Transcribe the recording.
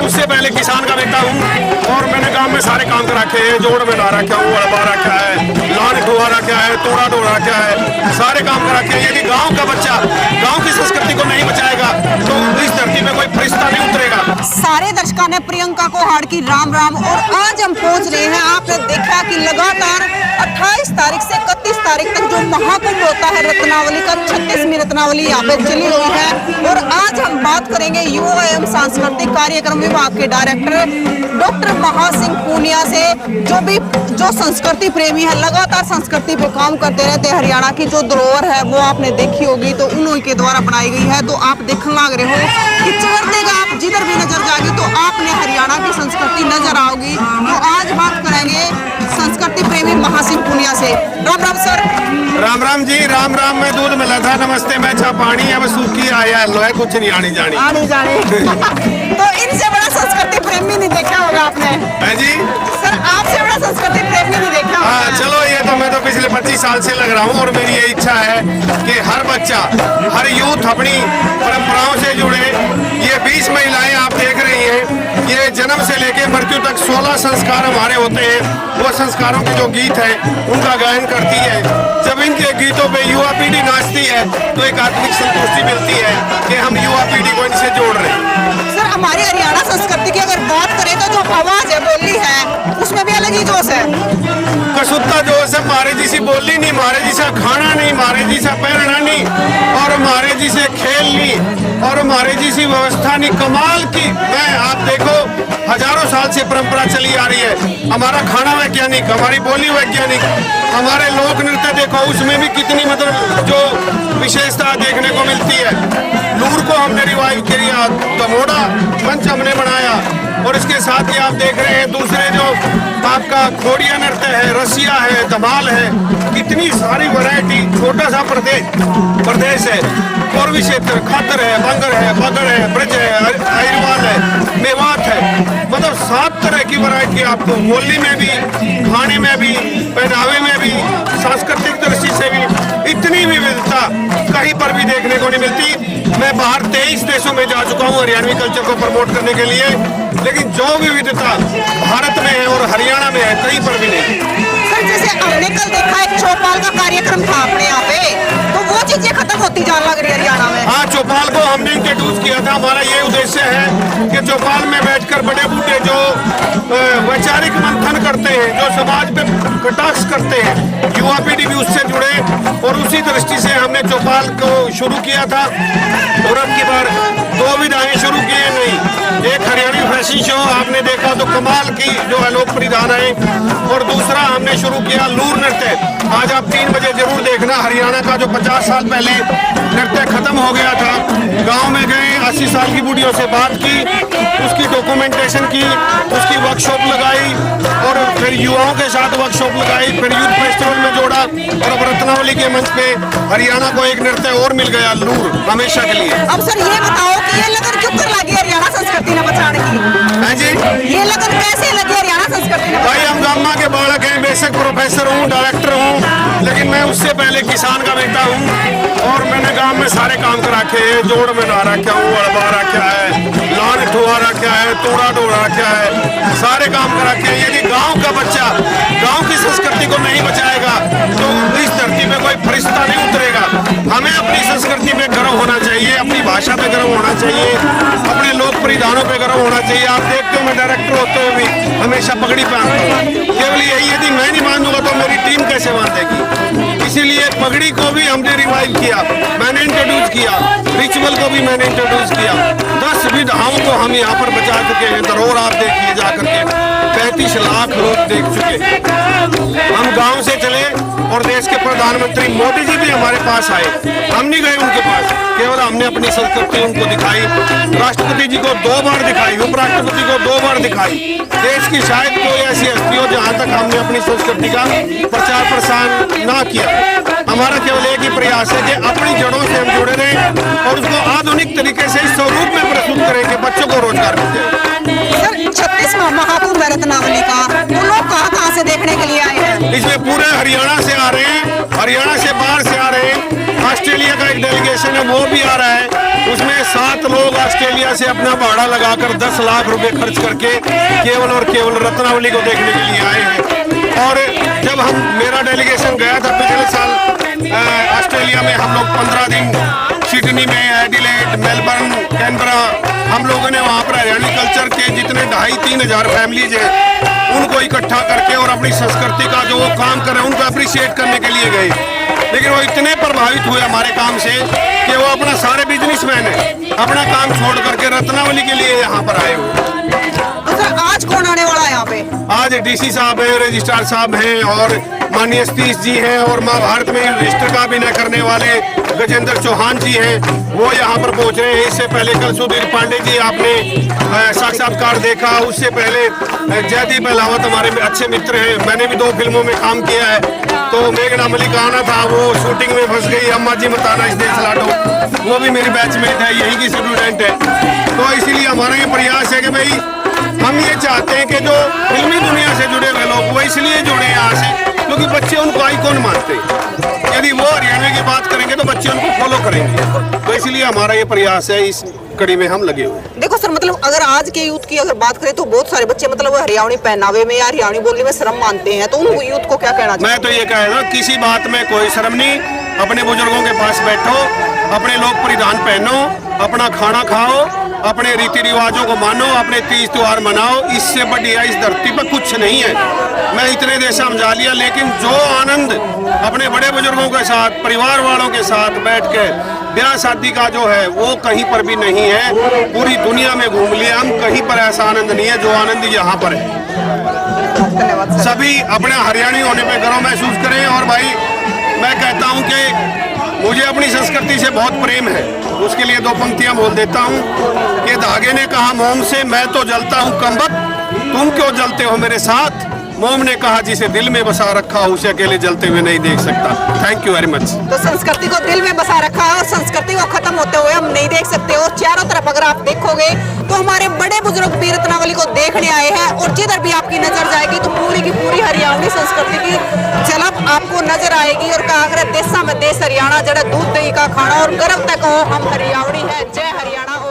उससे पहले किसान का बेटा हूँ और मैंने गांव में सारे काम कर रखे हैं। जोड़ में ला रखा हूँ, अड़बा रखा है, लान ढोआ रखा है, तोड़ा ढोआ रखा है, सारे काम कर रखे हैं। यदि गांव का बच्चा गांव की संस्कृति को नहीं बचाएगा तो इस धरती में कोई फरिश्ता नहीं उतरेगा। सारे दर्शकों ने प्रियंका को हार की राम राम। और आज हम पहुंच रहे हैं, आपने देखा कि लगातार 28 तारीख से 31 तारीख तक जो महाकुंभ होता है रत्नावली का, 36वीं रत्नावली यहाँ पे चली हुई है। और आज हम बात करेंगे युवा एवं सांस्कृतिक कार्यक्रम विभाग के डायरेक्टर डॉक्टर महासिंह पूनिया से, जो संस्कृति प्रेमी है, लगातार संस्कृति पे काम करते रहते हैं। हरियाणा की जो धरोहर है वो आपने देखी होगी, तो उन्हीं के द्वारा बनाई गई है। तो आप देखने लग रहे हो कि चढ़ देगा, आप जिधर भी नजर जाएगी तो आपने हरियाणा की संस्कृति नजर आओगी। तो आज बात करेंगे संस्कृति प्रेमी महासिंह पूनिया से। राम राम सर। राम राम जी, राम राम। मैं दूध मिला था, नमस्ते मैं चा पानी, अब सूखी आया लोहे कुछ नहीं आनी जानी। तो इनसे बड़ा संस्कृति प्रेमी नहीं देखा होगा आपने। है जी सर, आपसे बड़ा संस्कृति प्रेमी नहीं देखा होगा। हाँ चलो, ये तो मैं तो पिछले 25 साल से लग रहा हूँ और मेरी ये इच्छा है कि हर बच्चा, हर यूथ अपनी परंपराओं से जुड़े। ये 20 महिलाएं आप देख रही हैं, ये जन्म से लेके मृत्यु तक 16 संस्कार हमारे होते हैं। वो संस्कारों के जो गीत है उनका गायन करती है। जब इनके गीतों पे युवा पीढ़ी नाचती है तो एक आत्मिक संतुष्टि मिलती है कि हम युवा पीढ़ी को इनसे जोड़ रहे हैं। सर, हमारी हरियाणा संस्कृति की अगर बात करें तो जो आवाज है, बोली है, उसमें भी अलग ही जोश है। कसुत्ता जोश है। मारे जिसे बोली नहीं, मारे जिसा खाना नहीं, मारे जिसा पहनना नहीं, और मारे जिसे खेल नहीं, और मारे जिसी व्यवस्था नहीं। कमाल की। मैं आप देखो, हजारों साल से परंपरा चली आ रही है। हमारा खाना वैज्ञानिक, हमारी बोली वैज्ञानिक, हमारे लोक नृत्य देखो, उसमें भी कितनी मतलब जो विशेषता देखने को मिलती है। लूर को हमने रिवाइव किया, दमोड़ा मंच हमने बनाया, और इसके साथ ही आप देख रहे हैं दूसरे जो आपका खोड़िया नृत्य है, रसिया है, धमाल है, कितनी सारी वैरायटी। छोटा सा प्रदेश है, पूर्वी क्षेत्र, खादर है, बंगर है, बगड़ है, ब्रज है, अहिरवाल है, मेवात है। मतलब 7 तरह की वैरायटी आपको बोली में भी, खाने में भी, पहनावे में भी, सांस्कृतिक दृष्टि से भी इतनी विविधता कहीं पर भी देखने को नहीं मिलती। मैं बाहर 23 देशों में जा चुका हूँ हरियाणवी कल्चर को प्रमोट करने के लिए, लेकिन जो विविधता भारत में है और हरियाणा में है कहीं पर भी नहीं। सर, जैसे हमने कल देखा एक चौपाल का कार्यक्रम था अपने यहाँ पे, तो वो चीजें खत्म होती जा लग रही है हरियाणा में। हाँ, चौपाल को हमने इंट्रोड्यूस किया था। हमारा ये उद्देश्य है कि चौपाल में बैठकर बड़े बूढ़े जो वैचारिक मंथन करते हैं, जो समाज पे कटाक्ष करते हैं, युवा पीढ़ी भी उससे जुड़े, और उसी दृष्टि से हमने चौपाल को शुरू किया था। और अब की बार 2 विधाएं शुरू किए नहीं। एक हरियाणवी फैशन शो आपने देखा तो कमाल की जो है लोक परिधान है, और दूसरा हमने शुरू किया लूर नृत्य। आज आप 3 बजे जरूर देखना। हरियाणा का जो 50 साल पहले नृत्य खत्म हो गया था, गांव में गए, 80 साल की बूढ़ियों से बात की, उसकी डॉक्यूमेंटेशन की, उसकी वर्कशॉप लगाई, और फिर युवाओं के साथ वर्कशॉप लगाई, फिर यूथ फेस्टिवल में जोड़ा, और अब रत्नावली के मंच पे हरियाणा को एक नृत्य और मिल गया, लूर, हमेशा के लिए। अब सर ये बताओ कि ये लगन क्यों कर लगी हरियाणा संस्कृति ने बचाने की? हाँ जी, ये लगन कैसे लगी हरियाणा संस्कृति ने? भाई हम गामा के बालक हैं, बेशक प्रोफेसर हूँ, डायरेक्टर हूँ, लेकिन मैं उससे पहले किसान का बेटा हूँ और मैंने गांव में सारे काम कर रखे हैं। जोड़ में ला रखा हूँ, अड़बा रखा है, लान ढोआ रखा है, तोड़ा ढोआ रखा है, सारे काम कर रखे हैं। यदि गांव का बच्चा गांव की संस्कृति को नहीं बचाएगा तो इस धरती में कोई फरिश्ता नहीं उतरेगा। हमें अपनी संस्कृति पे गर्व होना चाहिए, अपनी भाषा पे गर्व होना चाहिए, अपने लोक परिधानों पे गर्व होना चाहिए। आप देखते हो मैं डायरेक्टर होते हुए भी हमेशा पगड़ी पहनता हूँ। केवल यही, यदि मैं नहीं बांधूंगा तो मेरी टीम कैसे बांधेगी? इसीलिए पगड़ी को भी हमने रिवाइव किया, मैंने इंट्रोड्यूस किया, रिचुअल को भी मैंने इंट्रोड्यूस किया। 10 विधाओं को हम यहाँ पर बचा चुके हैं। धरोहर आप देखिए जाकर के, 35 लाख लोग देख चुके। हम गांव से चले और देश के प्रधानमंत्री मोदी जी भी हमारे पास आए, हम नहीं गए उनके पास, केवल हमने अपनी संस्कृति उनको दिखाई। राष्ट्रपति जी को 2 बार दिखाई, उपराष्ट्रपति को 2 बार दिखाई। देश की शायद कोई ऐसी हस्ती हो जहाँ तक हमने अपनी संस्कृति का प्रचार प्रसार ना किया। हमारा केवल एक ही प्रयास है कि अपनी जड़ों से हम जुड़े रहें और उसको आधुनिक तरीके से इस स्वरूप में प्रस्तुत करें कि बच्चों को रोजगार मिल जाए। सर, 36वां महाकुंभ रत्नावली का वो लोग कहाँ से देखने के लिए आए हैं? इसमें पूरे हरियाणा से आ रहे हैं, हरियाणा से बाहर से आ रहे हैं। ऑस्ट्रेलिया का एक डेलीगेशन है वो भी आ रहा है। उसमें 7 लोग ऑस्ट्रेलिया से अपना भाड़ा लगाकर 10 लाख रुपए खर्च करके केवल और केवल रत्नावली को देखने के लिए आए हैं। और जब मेरा डेलीगेशन गया था पिछले साल ऑस्ट्रेलिया में, हम लोग 15 दिन सिडनी में, एडिलेड, मेलबर्न, कैनबरा, हम लोगों ने वहाँ पर हरियाणी कल्चर के जितने 2,500-3 हज़ार फैमिलीज हैं उनको इकट्ठा करके और अपनी संस्कृति का जो वो काम कर रहे हैं उनको अप्रिशिएट करने के लिए गए। लेकिन वो इतने प्रभावित हुए हमारे काम से कि वो अपना सारे बिजनेसमैन है अपना काम छोड़ करके रत्नावली के लिए यहाँ पर आए हुए। तो सर आज कौन आने वाला है यहाँ पे? आज डीसी साहब हैं, रजिस्ट्रार साहब हैं और माननीय सतीश जी हैं और महाभारत में रजिस्टर का अभिनय करने वाले गजेंद्र चौहान जी हैं, वो यहाँ पर पहुँच रहे हैं। इससे पहले कल सुधीर पांडे जी आपने साक्षात्कार देखा, उससे पहले जयदीप अहलावत हमारे अच्छे मित्र हैं, मैंने भी 2 फिल्मों में काम किया है। तो मेघना मलिक आना था, वो शूटिंग में फंस गई। अम्मा जी मताना इस देश लाडो, वो भी मेरी बैचमेट है, यहीं की स्टूडेंट है। तो इसीलिए हमारा ये प्रयास है कि भाई हम ये चाहते हैं कि जो फिल्मी दुनिया से जुड़े हुए लोग वो इसलिए जुड़े यहाँ से क्योंकि बच्चे उनको आइकॉन मानते हैं। यदि वो हरियाणा की बात करेंगे तो बच्चे उनको फॉलो करेंगे। तो इसलिए हमारा ये प्रयास है, इस कड़ी में हम लगे हुए हैं। देखो सर, मतलब अगर आज के यूथ की अगर बात करें तो बहुत सारे बच्चे मतलब हरियाणवी पहनावे में या हरियाणवी बोलने में शर्म मानते हैं, तो उन यूथ को क्या कहना चाहिए? मैं तो ये कह रहा हूँ किसी बात में कोई शर्म नहीं, अपने बुजुर्गों के पास बैठो, अपने लोक परिधान पहनो, अपना खाना खाओ, अपने रीति रिवाजों को मानो, अपने तीज त्योहार मनाओ। इससे बढ़िया इस धरती पर कुछ नहीं है। मैं इतने देश समझा लिया, लेकिन जो आनंद अपने बड़े बुजुर्गों के साथ, परिवार वालों के साथ बैठ के ब्याह शादी का जो है वो कहीं पर भी नहीं है। पूरी दुनिया में घूम लिया हम, कहीं पर ऐसा आनंद नहीं है जो आनंद यहाँ पर है। धन्यवाद। सभी अपने हरियाणी होने पे गर्व महसूस करें। और भाई मैं कहता हूँ कि मुझे अपनी संस्कृति से बहुत प्रेम है, उसके लिए 2 पंक्तियां बोल देता हूँ कि धागे ने कहा मोम से, मैं तो जलता हूँ कमबख्त, तुम क्यों जलते हो मेरे साथ। मोम ने कहा जिसे दिल में बसा रखा उसे अकेले जलते हुए नहीं देख सकता। Thank you very much. तो संस्कृति को दिल में बसा रखा है और संस्कृति को खत्म होते हुए हम नहीं देख सकते। और चारों तरफ अगर आप देखोगे तो हमारे बड़े बुजुर्ग भी रत्नावली को देखने आए हैं और जिधर भी आपकी नजर जाएगी तो पूरी की पूरी हरियाणवी संस्कृति की झलक आपको नजर आएगी। और कहा देशा में देश हरियाणा, जड़ा दूध दही का खाना और गर्व तक हो हम हरियाणवी है। जय हरियाणा।